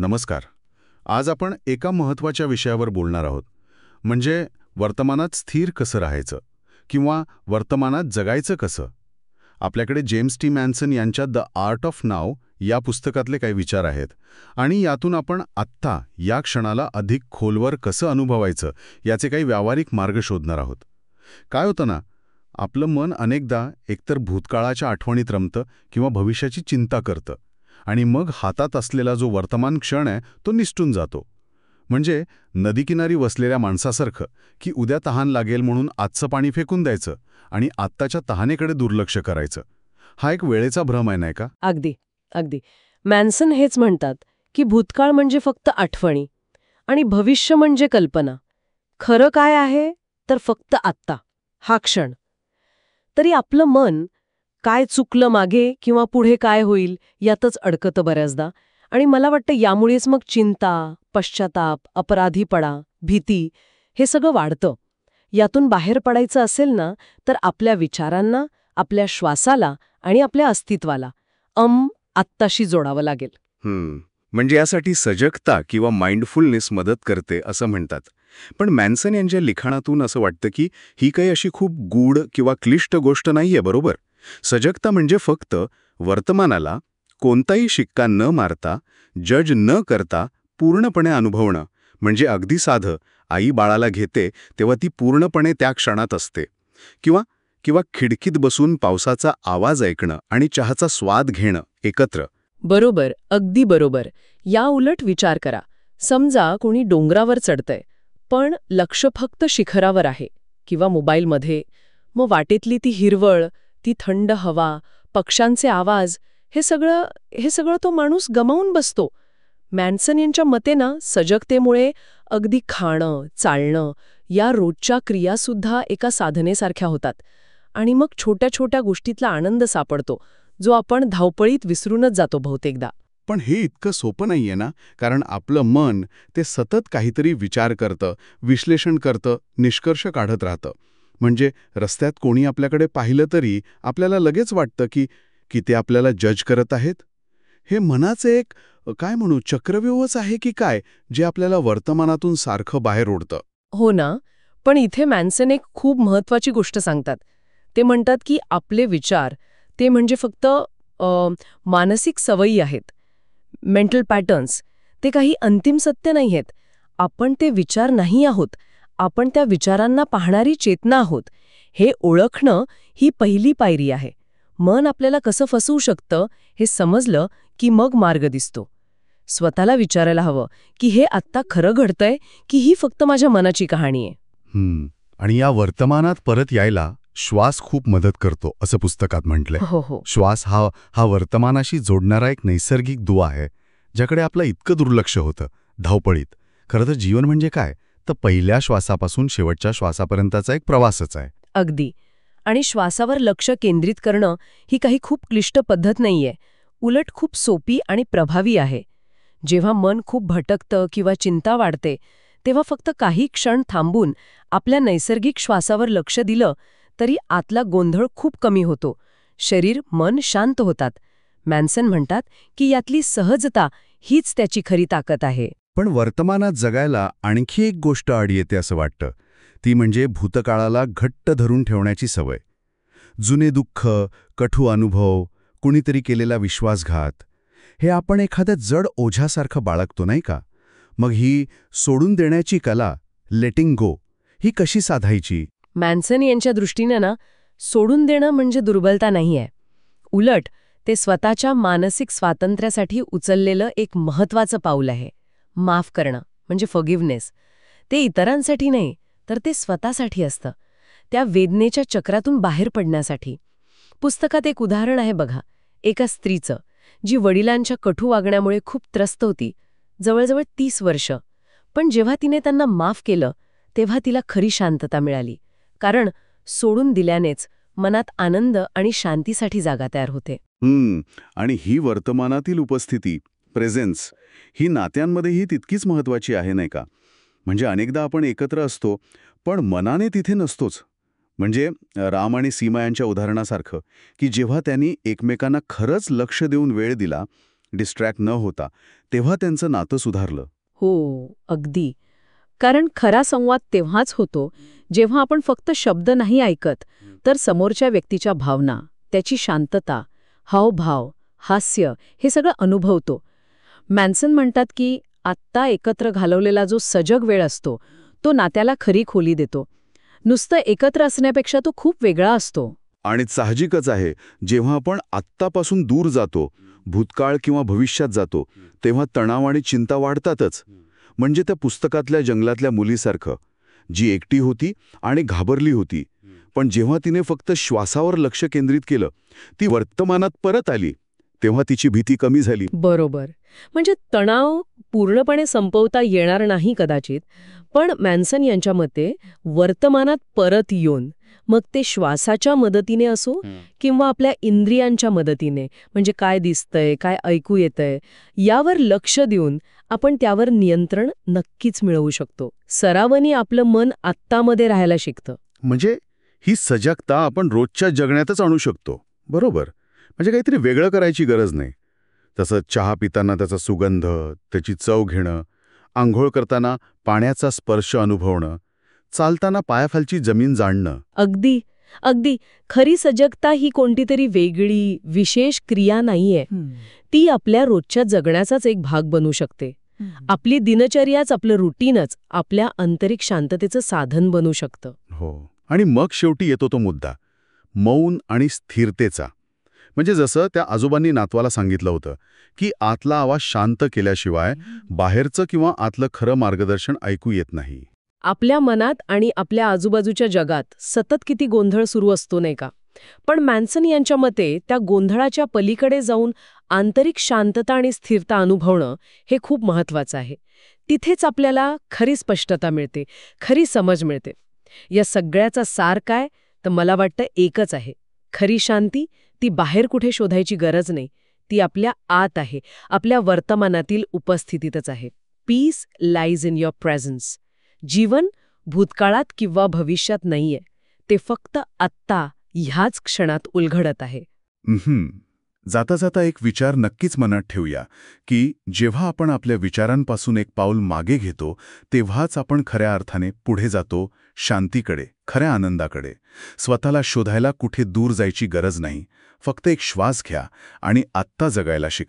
नमस्कार. आज आपण एका महत्त्वाच्या विषयावर बोलणार आहोत. म्हणजे वर्तमानात स्थिर कसं राहायचं किंवा वर्तमानात जगायचं कसं. आपल्याकडे जेम्स टी मॅन्सन यांच्या द आर्ट ऑफ नाव या पुस्तकातले काही विचार आहेत आणि यातून आपण आत्ता या क्षणाला अधिक खोलवर कसं अनुभवायचं याचे काही व्यावहारिक मार्ग शोधणार आहोत. काय होतं ना, आपलं मन अनेकदा एकतर भूतकाळाच्या आठवणीत रमतं किंवा भविष्याची चिंता करतं आणि मग हातात असलेला जो वर्तमान क्षण आहे तो निसटून जातो. म्हणजे नदीकिनारी वसलेल्या माणसासारखं की उद्या तहान लागेल म्हणून आजचं पाणी फेकून द्यायचं आणि आत्ताच्या तहानेकडे दुर्लक्ष करायचं. हा एक वेळेचा भ्रम आहे, नाही का? अगदी अगदी. मॅन्सन हेच म्हणतात की भूतकाळ म्हणजे फक्त आठवणी आणि भविष्य म्हणजे कल्पना. खरं काय आहे तर फक्त आत्ता, हा क्षण. तरी आपलं मन काय चुकलं मागे किंवा पुढे काय होईल यातच अडकतं बऱ्याचदा. आणि मला वाटतं यामुळेच मग चिंता, पश्चाताप, अपराधीपणा, भीती हे सगळं वाढतं. यातून बाहेर पडायचं असेल ना तर आपल्या विचारांना, आपल्या श्वासाला आणि आपल्या अस्तित्वाला आत्ताशी जोडावं लागेल. म्हणजे यासाठी सजगता किंवा माइंडफुलनेस मदत करते असं म्हणतात. पण मॅन्सन यांच्या लिखाणातून असं वाटतं की ही काही अशी खूप गूढ किंवा क्लिष्ट गोष्ट नाहीये, बरोबर? सजगता म्हणजे फक्त वर्तमानाला कोणताही शिक्का न मारता, जज न करता पूर्णपणे अनुभवणं. म्हणजे अगदी साधं, आई बाळाला घेते तेव्हा ती पूर्णपणे त्या क्षणात असते. किंवा खिडकीत बसून पावसाचा आवाज ऐकणं आणि चहाचा स्वाद घेणं एकत्र. बरोबर, अगदी बरोबर. या उलट विचार करा. समजा कोणी डोंगरावर चढतंय पण लक्ष फक्त शिखरावर आहे किंवा मोबाईलमध्ये. मग वाटेतली ती हिरवळ, ती थंड हवा, पक्ष्यांचे आवाज हे सगळं तो माणूस गमावून बसतो. मॅन्सन यांच्या मते ना, सजगतेमुळे अगदी खाणं, चालणं या रोजच्या क्रियासुद्धा एका साधनेसारख्या होतात. आणि मग छोट्या छोट्या गोष्टीतला आनंद सापडतो जो आपण धावपळीत विसरूनच जातो बहुतेकदा. पण हे इतकं सोपं नाहीये ना, कारण आपलं मन ते सतत काहीतरी विचार करतं, विश्लेषण करतं, निष्कर्ष काढत राहतं. म्हणजे रस्त्यात कोणी आपल्याकडे पाहिलं तरी आपल्याला लगेच वाटतं की ते आपल्याला जज करत आहेत. हे मनाचे एक काय म्हणू चक्रव्यूहच आहे की काय, जे आपल्याला वर्तमानातून सारखं बाहेर ओढतं. हो ना. पण इथे मॅन्सन एक खूप महत्वाची गोष्ट सांगतात. ते म्हणतात की आपले विचार ते म्हणजे फक्त मानसिक सवयी आहेत, मेंटल पॅटर्न्स. ते काही अंतिम सत्य नाही आहेत. आपण ते विचार नाही आहोत, आपण त्या विचारांना पाहणारी चेतना आहोत. हे ओळखणं ही पहिली पायरी आहे. मन आपल्याला कसं फसवू शकतं हे समजलं की मग मार्ग दिसतो. स्वतःला विचारायला हवं की हे आत्ता खरं घडतंय की ही फक्त माझ्या मनाची कहाणी आहे. आणि या वर्तमानात परत यायला श्वास खूप मदत करतो असं पुस्तकात म्हटलंय. हो. श्वास हा वर्तमानाशी जोडणारा एक नैसर्गिक दुवा आहे, ज्याकडे आपलं इतकं दुर्लक्ष होतं धावपळीत. खरं तर जीवन म्हणजे काय, तर पहिल्या श्वासापासून शेवटच्या श्वासापर्यंतचा एक प्रवासच आहे. अगदी. आणि श्वासावर लक्ष केंद्रित करणं ही काही खूप क्लिष्ट पद्धत नाहीये, उलट खूप सोपी आणि प्रभावी आहे. जेव्हा मन खूप भटकतं किंवा चिंता वाढते तेव्हा फक्त काही क्षण थांबून आपल्या नैसर्गिक श्वासावर लक्ष दिलं तरी आतला गोंधळ खूप कमी होतो. शरीर, मन शांत होतात. मॅन्सन म्हणतात की यातली सहजता हीच त्याची खरी ताकद आहे. पण वर्तमानात जगायला आणखी एक गोष्ट आड येते असं वाटतं. ती म्हणजे भूतकाळाला घट्ट धरून ठेवण्याची सवय. जुने दुःख, कटू अनुभव, कुणीतरी केलेला विश्वासघात हे आपण एखाद्या जड ओझ्यासारखं बाळगतो, नाही का? मग ही सोडून देण्याची कला, लेटिंग गो, ही कशी साधायची? मॅन्सन यांच्या दृष्टीनं ना, सोडून देणं म्हणजे दुर्बलता नाहीये. उलट ते स्वतःच्या मानसिक स्वातंत्र्यासाठी उचललेलं एक महत्वाचं पाऊल आहे. माफ करणं म्हणजे फॉरगिव्हनेस. ते इतरांसाठी नाही तर ते स्वतःसाठी असतं, त्या वेदनेच्या चक्रातून बाहेर पडण्यासाठी. पुस्तकात एक उदाहरण आहे बघा, एका स्त्रीचं, जी वडिलांच्या कटू वागण्यामुळे खूप त्रस्त होती, जवळजवळ 30 वर्ष. पण जेव्हा तिने त्यांना माफ केलं तेव्हा तिला खरी शांतता मिळाली. कारण सोडून दिल्यानेच मनात आनंद आणि शांतीसाठी जागा तयार होते. आणि ही वर्तमानातील उपस्थिती, प्रेझेन्स, ही नात्यांमध्येही तितकीच महत्वाची आहे, नाही का? म्हणजे अनेकदा आपण एकत्र असतो पण मनाने तिथे नसतोच. म्हणजे राम आणि सीमा यांच्या उदाहरणासारखं, की जेव्हा त्यांनी एकमेकांना खरंच लक्ष देऊन वेळ दिला, डिस्ट्रॅक्ट न होता, तेव्हा त्यांचं नातं सुधारलं. हो, अगदी. कारण खरा संवाद तेव्हाच होतो जेव्हा आपण फक्त शब्द नाही ऐकत, तर समोरच्या व्यक्तीच्या भावना, त्याची शांतता, हावभाव, हास्य हे सगळं अनुभवतो. मॅन्सन म्हणतात की आत्ता एकत्र घालवलेला जो सजग वेळ असतो, तो नात्याला खरी खोली देतो. नुसतं एकत्र असण्यापेक्षा तो खूप वेगळा असतो. आणि साहजिकच आहे, जेव्हा आपण आत्तापासून दूर जातो, भूतकाळ किंवा भविष्यात जातो, तेव्हा तणाव आणि चिंता वाढतातच. म्हणजे त्या पुस्तकातल्या जंगलातल्या मुलीसारखं, जी एकटी होती आणि घाबरली होती, पण जेव्हा तिने फक्त श्वासावर लक्ष केंद्रित केलं, ती वर्तमानात परत आली, तेव्हा तिची भीती कमी झाली. बरोबर. म्हणजे तणाव पूर्णपणे संपवता येणार नाही कदाचित, पण मॅन्सन यांच्या मते वर्तमानात परत येऊन, मग ते श्वासाच्या मदतीने असो किंवा आपल्या इंद्रियांच्या मदतीने, म्हणजे काय दिसतंय, काय ऐकू येतंय, यावर लक्ष देऊन आपण त्यावर नियंत्रण नक्कीच मिळवू शकतो. सरावानी आपलं मन आत्तामध्ये राहायला शिकतं. म्हणजे ही सजगता आपण रोजच्या जगण्यातच आणू शकतो. बरोबर. म्हणजे काहीतरी वेगळं करायची गरज नाही. तसं चहा पिताना त्याचा सुगंध, त्याची चव घेणं, आंघोळ करताना पाण्याचा स्पर्श अनुभवणं, चालताना पायाखालची जमीन जाणणं. अगदी अगदी खरी सजगता ही कोणतीतरी वेगळी, विशेष क्रिया नाहीये. ती आपल्या रोजच्या जगण्याचाच एक भाग बनू शकते. आपली दिनचर्याच, आपलं रुटीनच आपल्या आंतरिक शांततेचं साधन बनू शकतं. हो. आणि मग शेवटी येतो तो मुद्दा, मौन आणि स्थिरतेचा. म्हणजे जसं त्या आजोबांनी नातवाला सांगितलं होतं की आतला आवाज शांत केल्याशिवाय बाहेरचं किंवा आतलं खरं मार्गदर्शन ऐकू येत नाही. आपल्या मनात आणि आपल्या आजूबाजूच्या जगात सतत किती गोंधळ सुरू असतो नाही का? पण मॅन्सन यांच्या मते त्या गोंधळाच्या पलीकडे जाऊन आंतरिक शांतता आणि स्थिरता अनुभवणं हे खूप महत्वाचं आहे. तिथेच आपल्याला खरी स्पष्टता मिळते, खरी समज मिळते. या सगळ्याचा सार काय? तर मला वाटतं एकच आहे. खरी शांती ती बाहेर कुठे शोधायची गरज नाही, ती आपल्या आत आहे, आपल्या वर्तमानातील उपस्थितीतच आहे. Peace lies in your presence. जीवन भूतकाळात किंवा भविष्यात नाहीये, ते फक्त आत्ता ह्याच क्षणात उलगडत आहे. जाता जाता एक विचार नक्कीच मनात ठेवूया की जेव्हा आपण आपल्या विचारांपासून एक पाऊल मागे घेतो, तेव्हाच आपण खऱ्या अर्थाने पुढे जातो, शांतीकडे, खऱ्या आनंदाकडे. स्वतःला शोधायला कुठे दूर जायची गरज नाही. फक्त एक श्वास घ्या आणि आत्ता जगायला शिका.